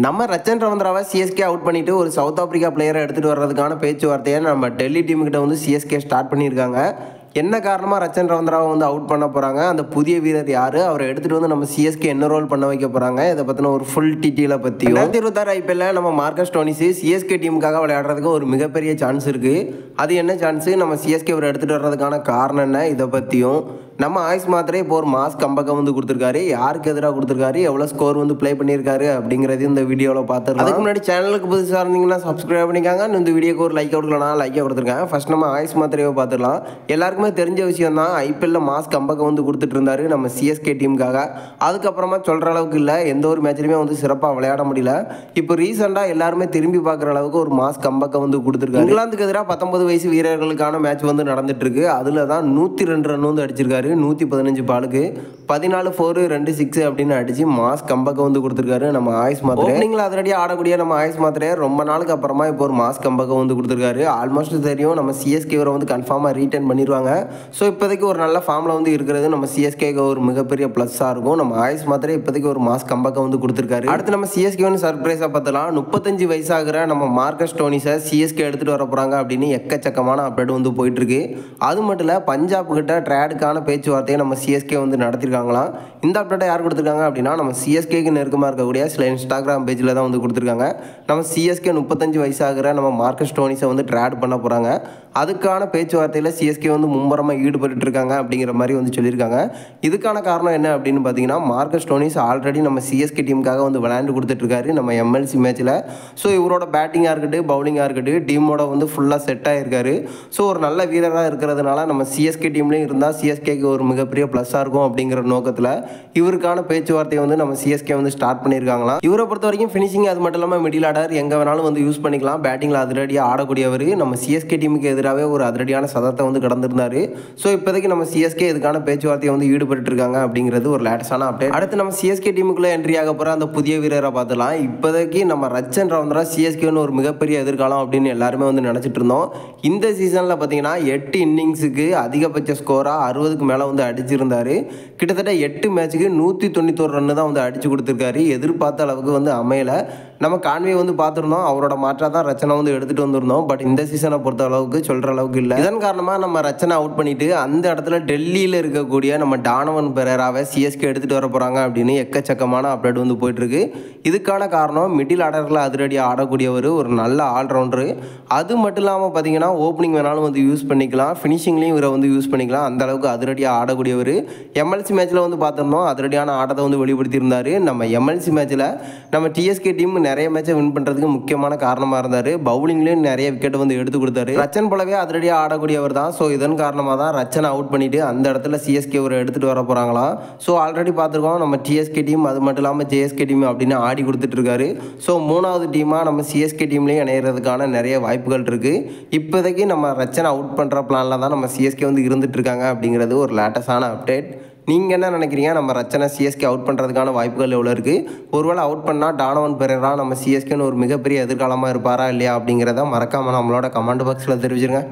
நம்ம Rachin ரவீந்திராவை CSK out பண்ணிவிட்டு ஒரு சவுத் ஆப்பிரிக்கா பிளேயரை எடுத்துகிட்டு வர்றதுக்கான பேச்சுவார்த்தையை நம்ம டெல்லி டீமுக்கிட்ட வந்து சிஎஸ்கே ஸ்டார்ட் பண்ணியிருக்காங்க. என்ன காரணமாக ரச்சன் ரவீந்திராவை வந்து அவுட் பண்ண போகிறாங்க, அந்த புதிய வீரர் யார், அவரை எடுத்துகிட்டு வந்து நம்ம சிஎஸ்கே என்ன ரோல் பண்ண வைக்க போகிறாங்க, இதை பற்றின ஒரு ஃபுல் டீட்டெயிலை பற்றியும் 2026 ஐபிஎல்லில் நம்ம மார்க்கஸ் ஸ்டோனிஸ் சிஎஸ்கே டீமுக்காக விளையாடுறதுக்கு ஒரு மிகப்பெரிய சான்ஸ் இருக்குது. அது என்ன சான்ஸு, நம்ம சிஎஸ்கே அவரை எடுத்துகிட்டு வர்றதுக்கான காரணம் என்ன, இதை பற்றியும் நம்ம ஆயுஷ் மாத்திரே இப்போ ஒரு மாஸ் கம்பேக்கை வந்து கொடுத்துருக்காரு. யாருக்கு எதிராக கொடுத்துருக்காரு, எவ்வளோ ஸ்கோர் வந்து ப்ளே பண்ணியிருக்காரு அப்படிங்கிறதையும் இந்த வீடியோவில் பார்த்துருக்கோம். அதுக்கு முன்னாடி சேனலுக்கு புதுசாக இருந்தீங்கன்னா சப்ஸ்கிரைப் பண்ணிக்காங்க. இந்த வீடியோக்கு ஒரு லைக் கொடுக்கலாம், லைக்கை கொடுத்துருக்காங்க. ஃபர்ஸ்ட் நம்ம ஆயுஷ் மாத்திரையை பார்த்துடலாம். எல்லாருக்குமே தெரிஞ்ச விஷயம் தான், ஐபிஎல்லில் மாஸ் கம்பேக்கை வந்து கொடுத்துட்டு இருந்தாரு நம்ம சிஎஸ்கே டீமுக்காக. அதுக்கப்புறமா சொல்கிற அளவுக்கு இல்லை, எந்த ஒரு மேட்ச்லையுமே வந்து சிறப்பாக விளையாட முடியல. இப்போ ரீசெண்டாக எல்லாருமே திரும்பி பார்க்குற அளவுக்கு ஒரு மாஸ் கம்பேக்கை வந்து கொடுத்துருக்காரு. இங்கிலாந்துக்கு எதிராக 19 வயசு வீரர்களுக்கான மேட்ச் வந்து நடந்துட்டு இருக்கு. அதில் தான் 102 ரன் வந்து அடிச்சிருக்காரு. 115 பாலுக்கு 14 4 2 6 அப்படின்னு அடிச்சு மாஸ் கம்பேக்கை வந்து கொடுத்துருக்காரு நம்ம ஆயுஷ் மாத்திரை. ஓப்பனிங்கில் அதிரடியாக ஆடக்கூடிய நம்ம ஆயுஷ் மாத்திரை ரொம்ப நாளுக்கு அப்புறமா இப்போ ஒரு மாஸ் கம்பேக்கை வந்து கொடுத்துருக்காரு. ஆல்மோஸ்ட் தெரியும் நம்ம சிஎஸ்கே வந்து கன்ஃபார்மாக ரீட்டைன் பண்ணிடுவாங்க. ஸோ இப்போதைக்கு ஒரு நல்ல ஃபார்மில் வந்து இருக்கிறது நம்ம சிஎஸ்கேக்கு ஒரு மிகப்பெரிய ப்ளஸ்ஸாக இருக்கும். நம்ம ஆயுஷ் மாத்திரை இப்போதைக்கு ஒரு மாஸ் கம்பேக்கை வந்து கொடுத்துருக்காரு. அடுத்து நம்ம சிஎஸ்கே வந்து சர்ப்ரைஸாக பார்த்தலாம். 35 வயசாகிற நம்ம மார்க்கஸ் ஸ்டோனிஸை சிஎஸ்கே எடுத்துகிட்டு வர போகிறாங்க அப்படின்னு எக்கச்சக்கமான அப்டேட் வந்து போயிட்டுருக்கு. அது மட்டும் இல்லை, பஞ்சாப் கிட்ட ட்ரேடுக்கான பேச்சுவார்த்தையை நம்ம சிஎஸ்கே வந்து நடத்திருக்காங்களாம். இந்த அப்டேட்டை யார் கொடுத்துருக்காங்க அப்படின்னா, நம்ம சிஎஸ்கேக்கு நெருக்கமாக இருக்கக்கூடிய சில இன்ஸ்டாகிராம் பேஜில் தான் வந்து கொடுத்துருக்காங்க. நம்ம சிஎஸ்கே 35 வயசாகிற நம்ம மார்க்கஸ் ஸ்டோனிஸை வந்து ட்ரேட் பண்ண போகிறாங்க. அதுக்கான பேச்சுவார்த்தையில் சிஎஸ்கே வந்து மும்முரமாக ஈடுபட்டு இருக்காங்க அப்படிங்கிற மாதிரி வந்து சொல்லியிருக்காங்க. இதுக்கான காரணம் என்ன அப்படின்னு பார்த்தீங்கன்னா, மார்க்கஸ் ஸ்டோனிஸ் ஆல்ரெடி நம்ம சிஎஸ்கே டீமுக்காக வந்து விளையாண்டு கொடுத்துட்ருக்காரு நம்ம எம்எல்சி மேட்ச்சில். ஸோ இவரோட பேட்டிங்காக இருக்கட்டும், பவுலிங்காக இருக்கட்டும், டீமோட வந்து ஃபுல்லாக செட் ஆகிருக்காரு. ஸோ ஒரு நல்ல வீரராக இருக்கிறதுனால நம்ம சிஎஸ்கே டீம்லேயும் இருந்தால் சிஎஸ்கேக்கு ஒரு மிகப்பெரிய ப்ளஸ்ஸாக இருக்கும் அப்படிங்கிற நோக்கத்தில் இவருக்கான பேச்சுவார்த்தையை வந்து நம்ம சிஎஸ்கே வந்து ஸ்டார்ட் பண்ணியிருக்காங்களாம். இவரை பொறுத்த வரைக்கும் ஃபினிஷிங், அது மட்டும் இல்லாமல் மிடில் ஆர்டர் எங்கே வேணாலும் வந்து யூஸ் பண்ணிக்கலாம். பேட்டிங்கில் அதிரடியாக ஆடக்கூடியவர். நம்ம சிஎஸ்கே டீமுக்கு எதிராகவே ஒரு அதிரடியான சதத்தை வந்து கடந்திருந்தார். ஸோ இப்போதைக்கு நம்ம சிஎஸ்கே இதுக்கான பேச்சுவார்த்தையை வந்து ஈடுபட்டு இருக்காங்க அப்படிங்கிறது ஒரு லேட்டஸ்டான அப்டேட். அடுத்து நம்ம சிஎஸ்கே டீமுக்குள்ளே என்ட்ரி ஆக போகிற அந்த புதிய வீரரை பார்த்துலாம். இப்போதைக்கு நம்ம ரச்சன் ரவீந்திரா சிஎஸ்கேன்னு ஒரு மிகப்பெரிய எதிர்காலம் அப்படின்னு எல்லாருமே வந்து நினச்சிட்டு இருந்தோம். இந்த சீசனில் பார்த்தீங்கன்னா 8 இன்னிங்ஸுக்கு அதிகபட்ச ஸ்கோராக 60க்கு மேலே வந்து அடிச்சிருந்தார். கிட்டத்தட்ட 8 மேட்சுக்கு 191 ரன்னு தான் வந்து அடிச்சு கொடுத்துருக்காரு. எதிர்பார்த்த அளவுக்கு வந்து அமையலை. நம்ம கான்வே வந்து பார்த்துருந்தோம், அவரோட மாற்றாக தான் ரச்சனை வந்து எடுத்துகிட்டு வந்திருந்தோம். பட் இந்த சீசனை பொறுத்த அளவுக்கு சொல்கிற அளவுக்கு இல்லை. இதன் காரணமாக நம்ம ரச்சனை அவுட் பண்ணிவிட்டு அந்த இடத்துல டெல்லியில் இருக்கக்கூடிய நம்ம டானவன் பெரேராவை சிஎஸ்கே எடுத்துகிட்டு வர போகிறாங்க அப்படின்னு எக்கச்சக்கமான அப்டேட் வந்து போயிட்டுருக்கு. இதுக்கான காரணம் மிடில் ஆர்டரில் அதிரடியாக ஆடக்கூடியவர், ஒரு நல்ல ஆல்ரவுண்டரு. அது மட்டும் இல்லாமல் பார்த்தீங்கன்னா ஓப்பனிங் வேணாலும் வந்து யூஸ் பண்ணிக்கலாம், ஃபினிஷிங்லேயும் இவரை வந்து யூஸ் பண்ணிக்கலாம். அந்த அளவுக்கு அதிரடியாக ஆடக்கூடியவர். எம்எல்சி மேட்ச்சில் வந்து பார்த்துருந்தோம், அதிரடியான ஆட்டத்தை வந்து வெளிப்படுத்தியிருந்தார். நம்ம எம்எல்சி மேட்ச்சில் நம்ம டிஎஸ்கே டீம் நிறைய மேட்சை வின் பண்ணுறதுக்கு முக்கியமான காரணமாக இருந்தார். பவுலிங்லேயும் நிறைய விக்கெட் வந்து எடுத்து கொடுத்தாரு. ரச்சன் போலவே அதிரடியாக ஆடக்கூடியவர் தான். ஸோ இதன் காரணமாக தான் ரச்சனை அவுட் பண்ணிவிட்டு அந்த இடத்துல சிஎஸ்கே ஒரு எடுத்துகிட்டு வர போகிறாங்களாம். ஸோ ஆல்ரெடி பார்த்துருக்கோம் நம்ம டிஎஸ்கே டீம், அது மட்டும் இல்லாமல் ஜேஎஸ்கே டீம் அப்படின்னு ஆடி கொடுத்துட்ருக்காரு. ஸோ 3வது டீமாக நம்ம சிஎஸ்கே டீம்லேயும் இணையிறதுக்கான நிறைய வாய்ப்புகள் இருக்குது. இப்போதைக்கு நம்ம ரச்சனை அவுட் பண்ணுற பிளானில் தான் நம்ம சிஎஸ்கே வந்து இருந்துகிட்ருக்காங்க அப்படிங்கிறது ஒரு லேட்டஸ்டான அப்டேட். நீங்கள் என்ன நினைக்கிறீங்க, நம்ம ரச்சனை சிஎஸ்கே அவுட் பண்ணுறதுக்கான வாய்ப்புகள் எவ்வளோ இருக்குது? ஒருவேளை அவுட் பண்ணால் டானவன் பெரேரா நம்ம சிஎஸ்கேன்னு ஒரு மிகப்பெரிய எதிர்காலமாக இருப்பாரா இல்லையா அப்படிங்கிறத மறக்காமல் நம்மளோட கமெண்ட் பாக்ஸில் தெரிவிச்சிருங்க.